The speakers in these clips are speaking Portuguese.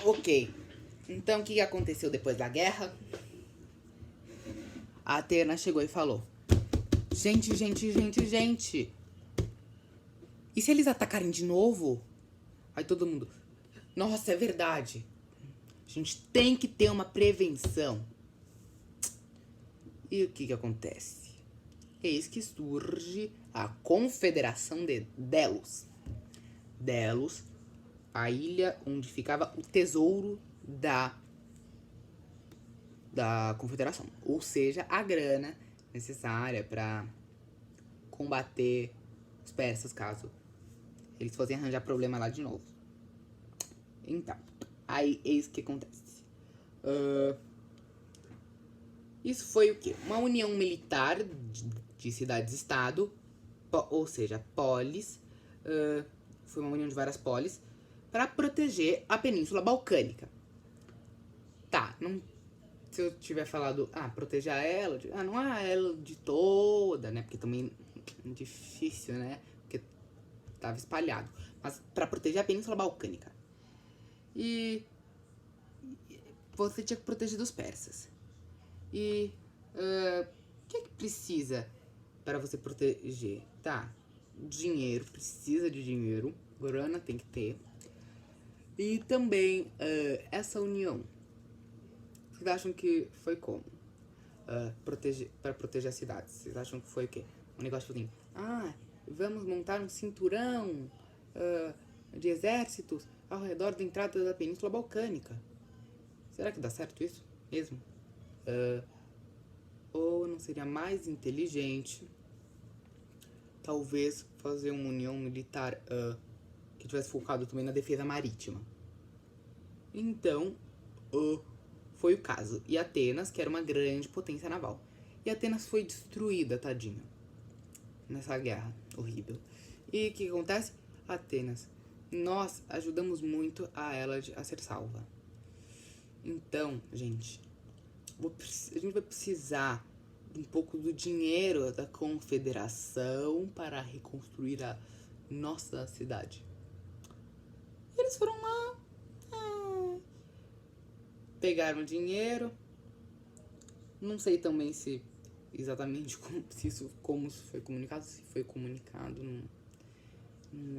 Ok. Então, o que aconteceu depois da guerra? A Atena chegou e falou: Gente. E se eles atacarem de novo? Aí todo mundo: Nossa, é verdade. A gente tem que ter uma prevenção. E o que acontece? Eis que surge a Confederação de Delos. Delos, a ilha onde ficava o tesouro da Confederação. Ou seja, a grana necessária para combater os persas caso eles fossem arranjar problema lá de novo. Então, aí eis que acontece. Isso foi o quê? Uma união militar de cidades-estado, ou seja, polis. Foi uma união de várias polis para proteger a Península Balcânica. Tá, não, se eu tiver falado, proteger ela, não é ela de toda, né? Porque também é difícil, né? Porque tava espalhado. Mas para proteger a Península Balcânica. E você tinha que proteger dos persas. E o que precisa para você proteger? Tá, dinheiro, precisa de dinheiro, grana tem que ter. E também essa união. Vocês acham que foi como? Para proteger as cidades. Vocês acham que foi o quê? Um negócio assim, vamos montar um cinturão de exércitos ao redor da entrada da Península Balcânica. Será que dá certo isso mesmo? Ou não seria mais inteligente talvez fazer uma união militar que tivesse focado também na defesa marítima? Então, foi o caso. E Atenas, que era uma grande potência naval. E Atenas foi destruída, tadinha, nessa guerra horrível. E o que acontece? Atenas, nós ajudamos muito a Hélade a ser salva. Então, gente, a gente vai precisar de um pouco do dinheiro da confederação para reconstruir a nossa cidade. E eles foram lá, pegaram dinheiro. Não sei também se exatamente como isso foi comunicado, se foi comunicado, não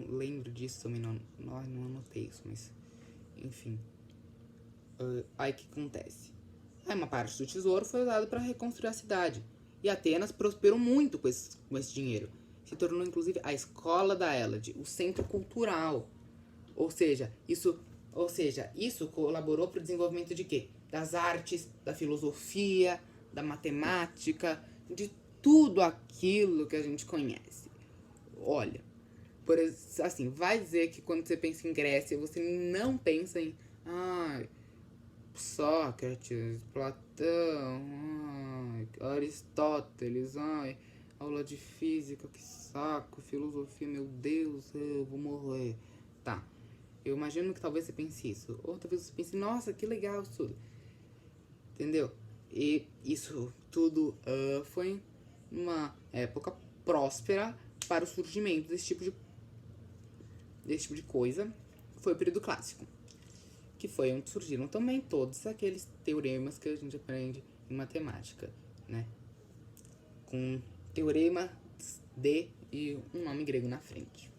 lembro disso também, não anotei isso, mas enfim. Aí o que acontece? Aí uma parte do tesouro foi usada para reconstruir a cidade. E Atenas prosperou muito com esse dinheiro. Se tornou inclusive a escola da Hélade, o centro cultural. Ou seja, isso colaborou para o desenvolvimento de quê? Das artes, da filosofia, da matemática, de tudo aquilo que a gente conhece. Olha, assim, vai dizer que quando você pensa em Grécia, você não pensa em Sócrates, Platão, Aristóteles, aula de física, que saco, filosofia, meu Deus, eu vou morrer. Tá, eu imagino que talvez você pense isso. Ou talvez você pense, nossa, que legal isso tudo. Entendeu? E isso tudo foi uma época próspera para o surgimento desse tipo de coisa. Foi o período clássico, que foi onde surgiram também todos aqueles teoremas que a gente aprende em matemática, né? Com teorema de e um nome grego na frente.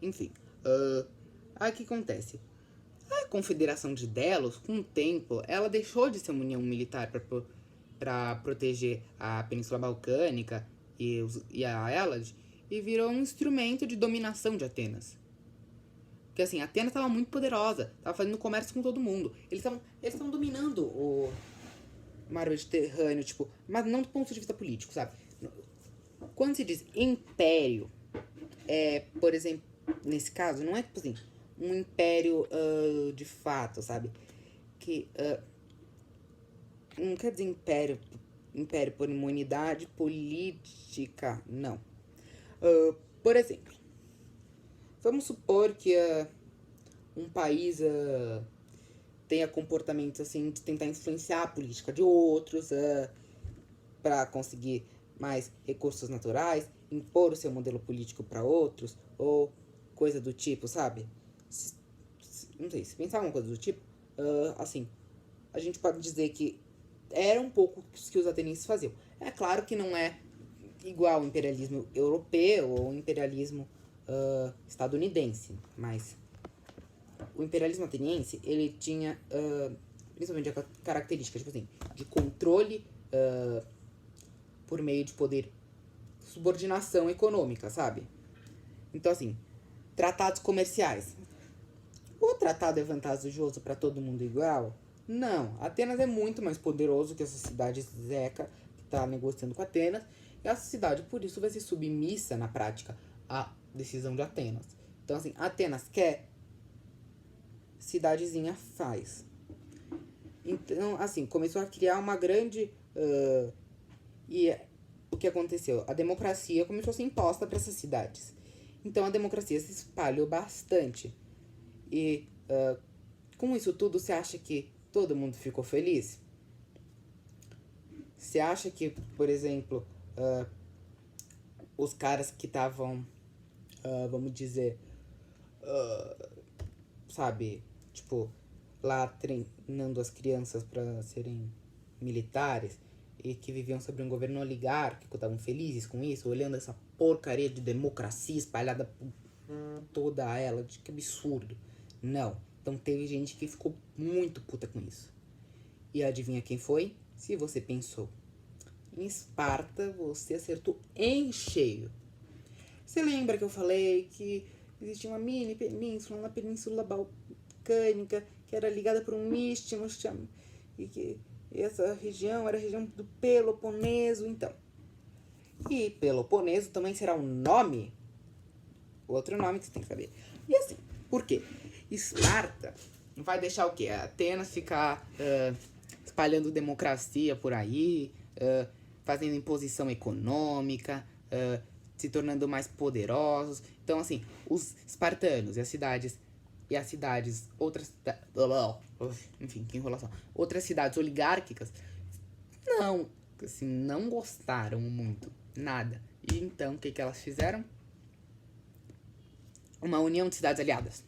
Enfim, aí o que acontece? A Confederação de Delos, com o tempo, ela deixou de ser uma união militar para proteger a Península Balcânica e a Hélade e virou um instrumento de dominação de Atenas. Porque assim, Atenas estava muito poderosa, estava fazendo comércio com todo mundo. Eles estavam dominando o mar Mediterrâneo, tipo, mas não do ponto de vista político, sabe? Quando se diz império, por exemplo, nesse caso, não é tipo assim, um império de fato, sabe? Que não quer dizer império por imunidade política, não. Por exemplo, vamos supor que um país tenha comportamentos assim de tentar influenciar a política de outros para conseguir mais recursos naturais, impor o seu modelo político para outros ou coisa do tipo, sabe? não sei, se pensar alguma coisa do tipo, assim, a gente pode dizer que era um pouco o que os atenienses faziam. É claro que não é igual ao imperialismo europeu ou imperialismo estadunidense, mas o imperialismo ateniense, ele tinha principalmente a característica, tipo assim, de controle por meio de poder, subordinação econômica, sabe? Então, assim, tratados comerciais. O tratado é vantajoso para todo mundo igual? Não. Atenas é muito mais poderoso que essa cidade zeca que está negociando com Atenas. E essa cidade, por isso, vai ser submissa, na prática, à decisão de Atenas. Então, assim, Atenas quer, cidadezinha faz. Então, assim, começou a criar uma grande... e o que aconteceu? A democracia começou a ser imposta para essas cidades. Então, a democracia se espalhou bastante. E com isso tudo, você acha que todo mundo ficou feliz? Você acha que, por exemplo, os caras que estavam, vamos dizer, sabe, tipo, lá treinando as crianças para serem militares e que viviam sobre um governo oligárquico, estavam felizes com isso, olhando essa porcaria de democracia espalhada por toda ela, que absurdo. Não. Então teve gente que ficou muito puta com isso. E adivinha quem foi? Se você pensou em Esparta, você acertou em cheio. Você lembra que eu falei que existia uma mini península, uma península balcânica, que era ligada por um istmo, e que essa região era a região do Peloponeso, então. E Peloponeso também será um nome, outro nome que você tem que saber. E assim, por quê? Esparta vai deixar o quê? Atenas ficar espalhando democracia por aí, fazendo imposição econômica, se tornando mais poderosos. Então, assim, os espartanos e as cidades, outras, enfim, que enrolação, outras cidades oligárquicas, não, assim, não gostaram muito, nada. E então, o que elas fizeram? Uma união de cidades aliadas,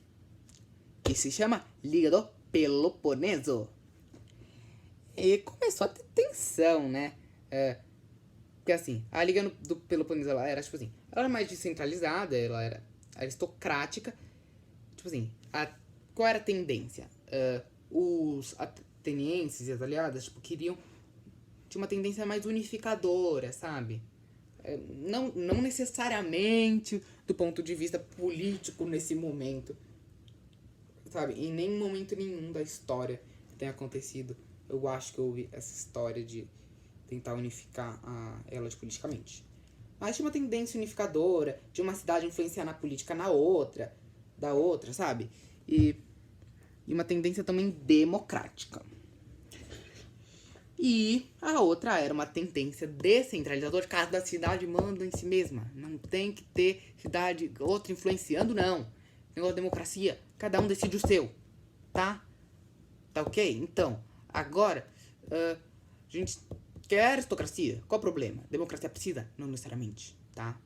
que se chama Liga do Peloponeso. E começou a ter tensão, né? Porque assim, a Liga do Peloponeso, ela era, tipo assim, ela era mais descentralizada, ela era aristocrática. Tipo assim, qual era a tendência? Os atenienses e as aliadas, tipo, tinha uma tendência mais unificadora, sabe? Não necessariamente do ponto de vista político nesse momento, sabe? Em nenhum momento nenhum da história que tenha acontecido, eu acho que houve essa história de tentar unificar elas politicamente. Mas tinha uma tendência unificadora, de uma cidade influenciar na política da outra, sabe? E uma tendência também democrática. E a outra era uma tendência descentralizadora, cada cidade manda em si mesma. Não tem que ter cidade, outra influenciando, não. Negócio de democracia, cada um decide o seu, tá? Tá ok? Então, agora, a gente quer aristocracia. Qual o problema? Democracia precisa? Não necessariamente, tá?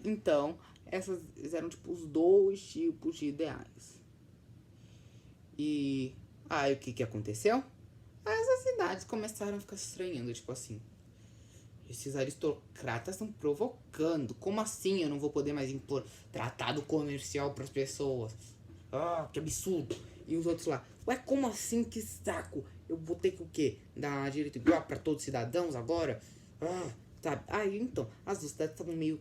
Então, essas eram tipo os dois tipos de ideais. E aí o que aconteceu? Essas cidades começaram a ficar se estranhando, tipo assim, esses aristocratas estão provocando. Como assim eu não vou poder mais impor tratado comercial para as pessoas? Que absurdo. E os outros lá, ué, como assim? Que saco? Eu vou ter que o quê? Dar direito igual para todos os cidadãos agora? Sabe? Então, as duas cidades estavam meio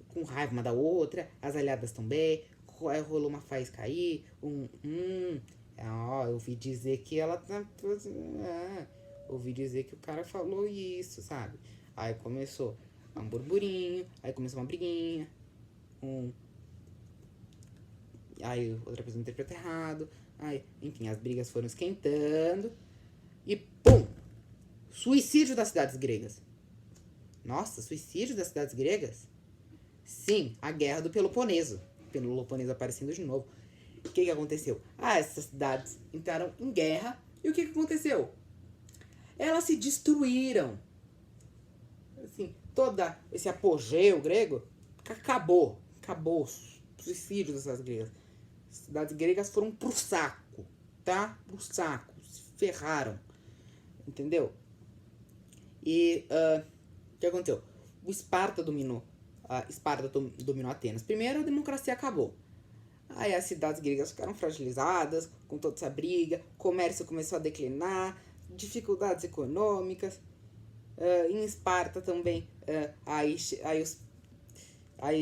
com raiva uma da outra, as aliadas também, rolou uma faísca aí, eu ouvi dizer que ela tá... ouvi dizer que o cara falou isso, sabe? Aí começou um burburinho, aí começou uma briguinha, aí outra pessoa interpreta errado, aí, enfim, as brigas foram esquentando, e pum! Suicídio das cidades gregas. Nossa, suicídio das cidades gregas? Sim, a guerra do Peloponeso. Peloponeso aparecendo de novo. O que aconteceu? Essas cidades entraram em guerra. E o que aconteceu? Elas se destruíram. Assim, todo esse apogeu grego acabou. Acabou. Suicídio dessas gregas. cidades gregas foram pro saco, tá? Pro saco, se ferraram, entendeu? E o que aconteceu? O Esparta dominou. Esparta dominou Atenas. Primeiro, a democracia acabou. Aí as cidades gregas ficaram fragilizadas com toda essa briga, o comércio começou a declinar, dificuldades econômicas. Em Esparta também, aí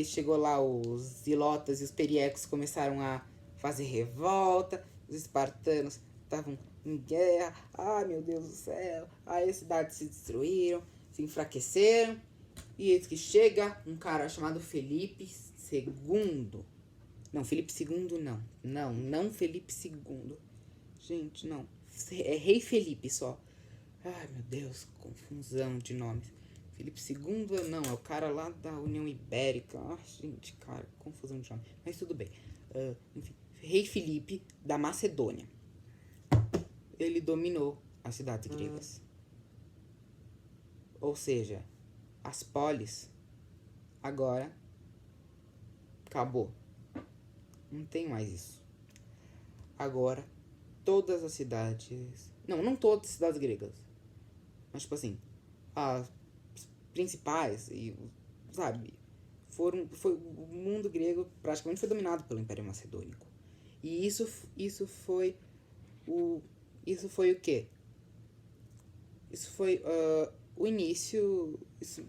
chegou lá os zilotas e os periecos começaram a fazer revolta, os espartanos estavam em guerra, ai meu Deus do céu, aí as cidades se destruíram, se enfraqueceram, e eis que chega um cara chamado Felipe II. Não, Felipe II não Felipe II. Gente, não, é Rei Felipe só. Ai, meu Deus, confusão de nomes. Felipe II, não, é o cara lá da União Ibérica. Ai, gente, cara, confusão de nome. Mas tudo bem. Enfim, Rei Felipe da Macedônia. Ele dominou as cidades gregas. Ou seja, as polis agora acabou. Não tem mais isso. Agora, todas as cidades... Não todas as cidades gregas. Mas, tipo assim, as principais, e, sabe, o mundo grego praticamente foi dominado pelo Império Macedônico. E isso foi o quê? Isso foi o início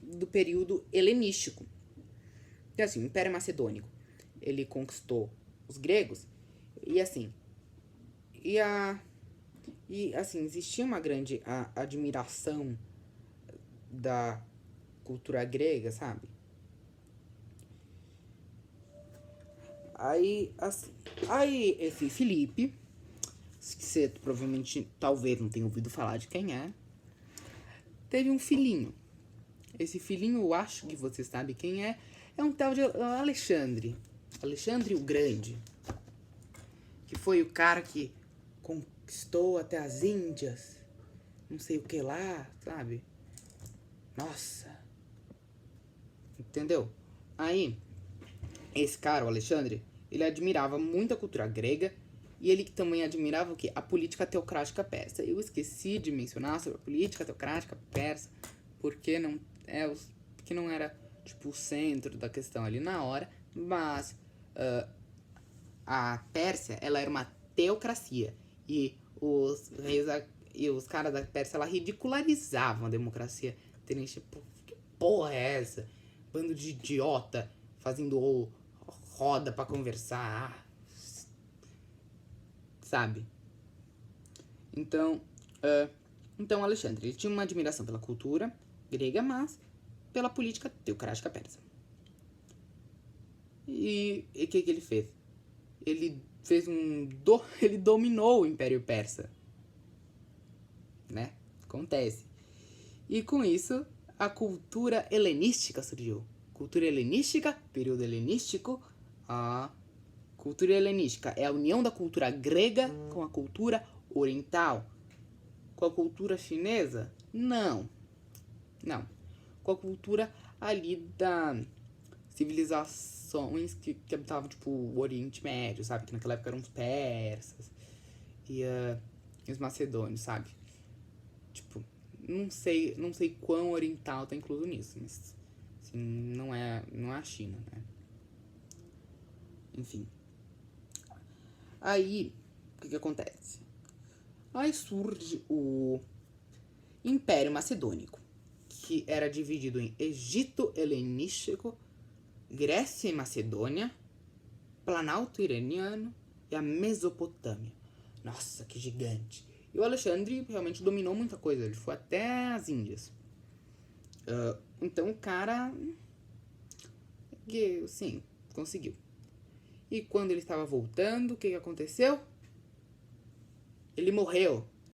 do período helenístico. Então, assim, o Império Macedônico, ele conquistou os gregos, e assim, existia uma grande admiração da cultura grega, sabe? Aí esse Filipe, que você provavelmente, talvez não tenha ouvido falar de quem é, teve um filhinho. Esse filhinho, eu acho que você sabe quem é um tal de Alexandre o Grande, que foi o cara que conquistou até as Índias, não sei o que lá, sabe? Nossa. Entendeu? Aí, esse cara, o Alexandre, ele admirava muito a cultura grega e ele também admirava o quê? A política teocrática persa. Eu esqueci de mencionar sobre a política teocrática persa, porque não era tipo o centro da questão ali na hora, mas a Pérsia, ela era uma teocracia e os reis e os caras da Pérsia, ela ridicularizavam a democracia. Terem tipo, que porra é essa? Bando de idiota fazendo roda pra conversar, sabe? Então, Alexandre, ele tinha uma admiração pela cultura grega, mas pela política teocrática persa. E o que ele fez? Ele ele dominou o Império Persa, né? Acontece. E com isso, a cultura helenística surgiu. Cultura helenística, período helenístico. A cultura helenística é a união da cultura grega com a cultura oriental. Com a cultura chinesa? Não. Com a cultura ali da civilizações que habitavam, tipo, o Oriente Médio, sabe? Que naquela época eram os persas e os macedônios, sabe? Tipo, não sei quão oriental tá incluso nisso, mas assim, não é a China, né? Enfim. Aí, o que acontece? Aí surge o Império Macedônico, que era dividido em Egito Helenístico, Grécia e Macedônia, Planalto Iraniano e a Mesopotâmia. Nossa, que gigante! E o Alexandre realmente dominou muita coisa, ele foi até as Índias. Então o cara, sim, conseguiu. E quando ele estava voltando, o que aconteceu? Ele morreu.